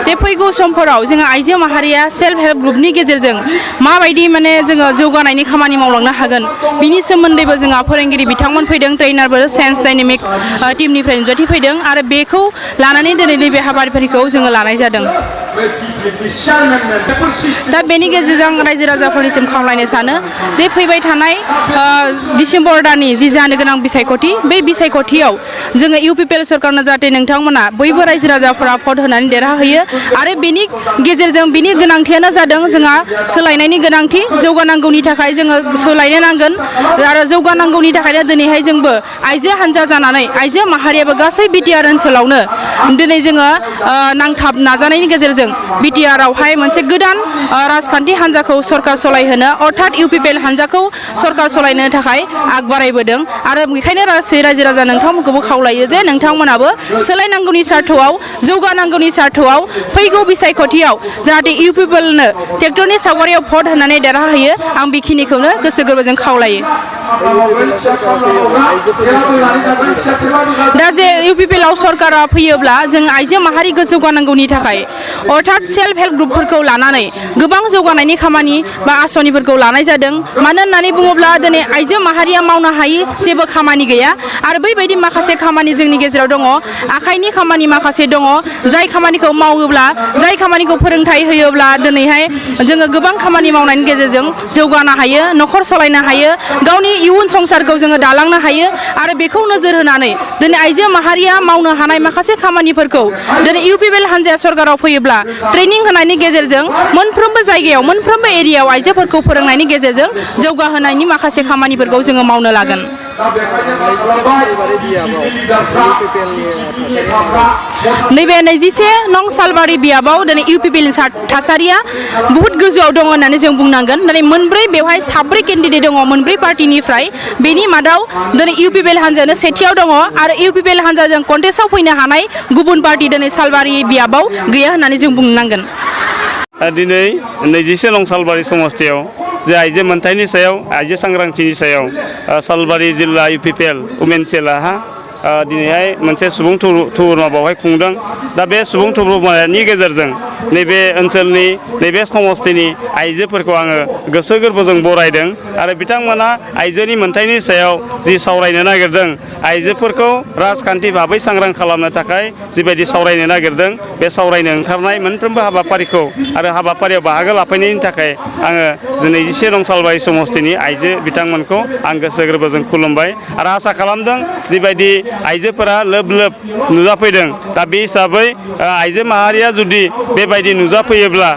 बे फैगौ समफोराव जोङो आइजो माहारिया सेल्फ हेल्प ग्रुपनि गेजेरजों माबायदि माने जोङो जौगानायनि खामानि मावलांनो हागोन बिनि सोमोन्दैबो जोंहा फोरोंगिरि बिथांमोन फैदों ट्रेइनारबो साइन्स डाइनामिक टीमनिफ्राय नुजाथि फैदों आरो बेखौ लानानै दिनै नैबे हाबाफारिखौ जोङो लानाय जादों दा बेनि गेजेरजों रायजो राजाफोरनिसिम खावलायनो सानो बे फैबाय थानाय डिसेम्बर दाननि जि जानो गोनां बिसायख'थि बे बिसायख'थियाव जोङो इउपिपिएल सरकारनो जाहाथे नोंथांमोना बयबो रायजो राजाफोरा भट होनानै देरहाहोयो आरो बेनि गेजेरजों बिनि गोनांथियानो जादों जोंहा सोलायनायनि गोनांथि जौगानांगौनि थाखाय जोङो सोलायनो नांगोन आरो जौगानांगौनि थाखायनो दिनैहाय जोंबो आइजो हान्जा जानानै आइजो माहारियाबो गासै बिटिआर ओनसोलावनो दिनै जोङो नांथाब नाजानायनि गेजेरजों बिटिआरआवहाय मोनसे गोदान राजखान्थि हान्जाखौ सरकार सलायहोनो अर्थात इउपिपिएल हान्जाखौ सरकार सलायनो थाखाय आग बारायबोदों आरो बेखायनो रायजो राजा नोंथांमोनखौबो खावलायो जे नोंथांमोनाबो सोलायनांगौनि सार्थआव जौगानांगौनि सार्थआव फैगौ बिसायख'थियाव जाहाथे इउपिपिएलनो ट्रेक्टरनि सावगारियाव भट होनानै देरहाहोयो आं बेखिनिखौनो गोसो गोरबोजों खावलायो दा जे इउपिपिएलआव सरकारा फैयोब्ला जों आइजो माहारिखौ जौगानांगौनि थाखाय अर्थात सेल्फ हेल्प ग्रुपफोरखौ लानानै गोबां जौगानायनि खामानि बा आसनिफोरखौ लानाय जादों मानो होननानै बुङोब्ला दिनै आइजो माहारिया मावनो हायि जेबो खामानि गैया आरो बैबायदि माखासे खामानि जोंनि गेजेराव दङ आखाइनि खामानि माखासे दङ जाय खामानिखौ मावोब्ला जाय खामानिखौ फोरोंथाइ होयोब्ला दिनैहाय जोङो गोबां खामानि मावनायनि गेजेरजों जौगानो हायो न'खर सालायनो हायो गावनि इयुन संसारखौ जोङो दालांनो हायो आरो बेखौ नोजोर होनानै दिनै आइजो माहारिया मावनो हानाय माखासे खामानिफोरखौ दिनै इउपिपिएल हान्जाया सरकाराव फैयोब्ला ट्रेनिं होनायनि गेजेरजों मोनफ्रोमबो जायगायाव मोनफ्रोमबो एरियायाव आइजोफोरखौ फोरोंनायनि गेजेरजों जौगाहोनायनि माखासे खामानिफोरखौ जोङो मावनो लागोन नैबे 21 नं सालबारि बियाबाव दिनै इउपिपिएलनि थासारिया बुहुत गोजौआव दङ होननानै जों बुंनांगोन दिनै मोनब्रै बेवहाय साब्रै केन्डिडेट दङ मोनब्रै पार्टिनिफ्राय बेनि मादाव दिनै इउपिपिएल हान्जायानो सेथियाव दङ आरो इउपिपिएल हान्जाजों कन्टेस्टआव फैनो हानाय गुबुन पार्टि दिनै सालबारि बियाबाव गैया होननानै जों बुंनांगोन दिनै 21 नं सालबारि समस्थियाव जे आइजो मोनथायनि सायाव आइजो सांग्रांथिनि सायाव सालबारि जिल्ला इउपिपिएल उमेन सेलहा दिनैहाय मोनसे सुबुं थुबुरमा बावहाय खुंदों दा बे सुबुं थुबुरमानि गेजेरजों नैबे ओनसोलनि नैबे समस्थिनि आइजोफोरखौ आङो गोसो गोरबोजों बरायदों आरो बिथांमोना आइजोनि मोनथायनि सायाव जि सावरायनो नागिरदों आइजोफोरखौ राजखान्थि भाबै सांग्रां खालामनो थाखाय जिबायदि सावरायनो नागिरदों बे सावरायनो ओंखारनाय मोनफ्रोमबो हाबाफारिखौ आरो हाबाफारियाव बाहागो लाफैनायनि थाखाय आङो 21 नं सालबारि समस्थिनि आइजो बिथांमोनखौ आं गोसो गोरबोजों खुलुमबाय आरो आसा खालामदों जिबायदि आइजोफोरा लोब लोब नुजाफैदों दा बे हिसाबै आइजो माहारिया जुदि बेबायदि नुजाफैयोब्ला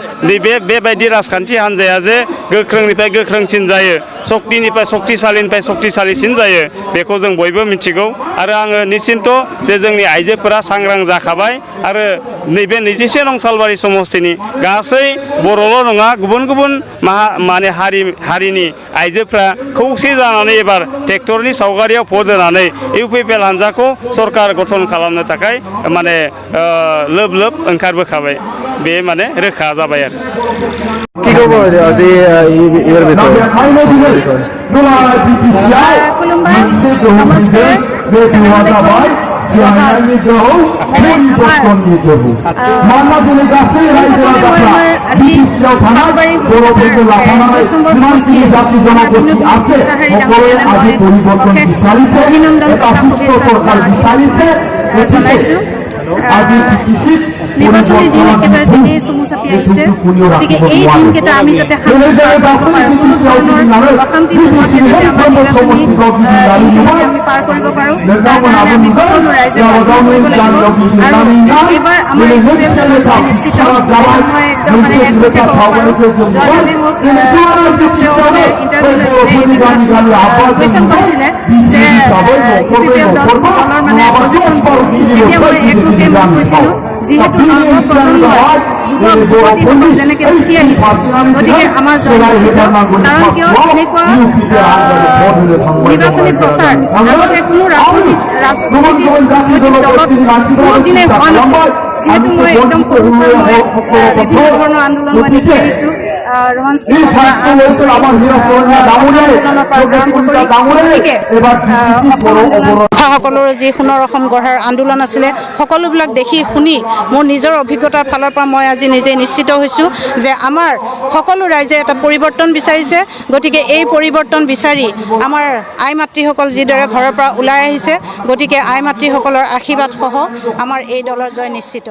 बेबायदि राजखान्थि हान्जाया जे गोख्रोंनिफ्राय गोख्रोंसिन जायो सक्तिनिफ्राय सक्तिशालिसिन जायो बेखौ जों बयबो मिथिगौ आरो आङो निश्चिन्त जे जोंनि आइजोफोरा सांग्रां जाखाबाय आरो नैबे 21 नं सालबारि समस्थिनि गासै बर'ल' नङा गुबुन गुबुन माने हारिनि आइजोफ्रा खौसे जानानै एबार ट्रेक्टरनि सावगारियाव भट होनानै इउपिपिएल हान्जाखौ सरकार गठन खालामनो थाखाय माने लोब लोब ओंखारबोखाबाय बे माने रोखा जाबाय आरो কি খবর আজি এর ভিতরে খুলুমবাই নমস্কার নির্বাচনী দিন একেবারে থেকে চমু চাপি আহিছে গতিকে এই দিনকেইটা আমি যাতে অশান্তি নোহোৱাকৈ যাতে আমাৰ নিৰ্বাচনী আমি পাৰ কৰিব পাৰোঁ তাৰ কাৰণে আমি সকলো ৰাইজে প্ৰাৰ্থনা কৰিব লাগিব আৰু এইবাৰ আমাৰ ইউপিপিএল দলৰ জয় নিশ্চিত মই একদম মানে একমতে ক'ব পাৰোঁ জয়দেৱে মোক ইণ্টাৰভিউ লৈছিলে কুৱেশ্যন কৰিছিলে যে ইউপিপিএল দলৰ মানে পজিশ্যন তেতিয়া মই একমতে মই কৈছিলোঁ যিহেতু নৱপ্ৰজন্ম যুৱতীসকল যেনেকৈ উঠি আহিছে গতিকে আমাৰ জয় নিশ্চিত কাৰণ কিয় এনেকুৱা নিৰ্বাচনী প্ৰচাৰ আগতে কোনো ৰাজনৈতিক দলত কোনো দিনে হোৱা নাছিল যিহেতু মই একদম সৰুৰ পৰা মই বিভিন্ন ধৰণৰ আন্দোলন মই দেখি আহিছোঁ ৰোমাঞ্চকৰ আন্দোলনৰ পৰা আৰম্ভ কৰি সকলোৰে যি সোণৰ অসম গঢ়াৰ আন্দোলন আছিলে সকলোবিলাক দেখি শুনি মোৰ নিজৰ অভিজ্ঞতাৰ ফালৰ পৰা মই আজি নিজে নিশ্চিত হৈছোঁ যে আমাৰ সকলো ৰাইজে এটা পৰিৱৰ্তন বিচাৰিছে গতিকে এই পৰিৱৰ্তন বিচাৰি আমাৰ আই মাতৃসকল যিদৰে ঘৰৰ পৰা ওলাই আহিছে গতিকে আই মাতৃসকলৰ আশীৰ্বাদ সহ আমাৰ এই দলৰ জয় নিশ্চিত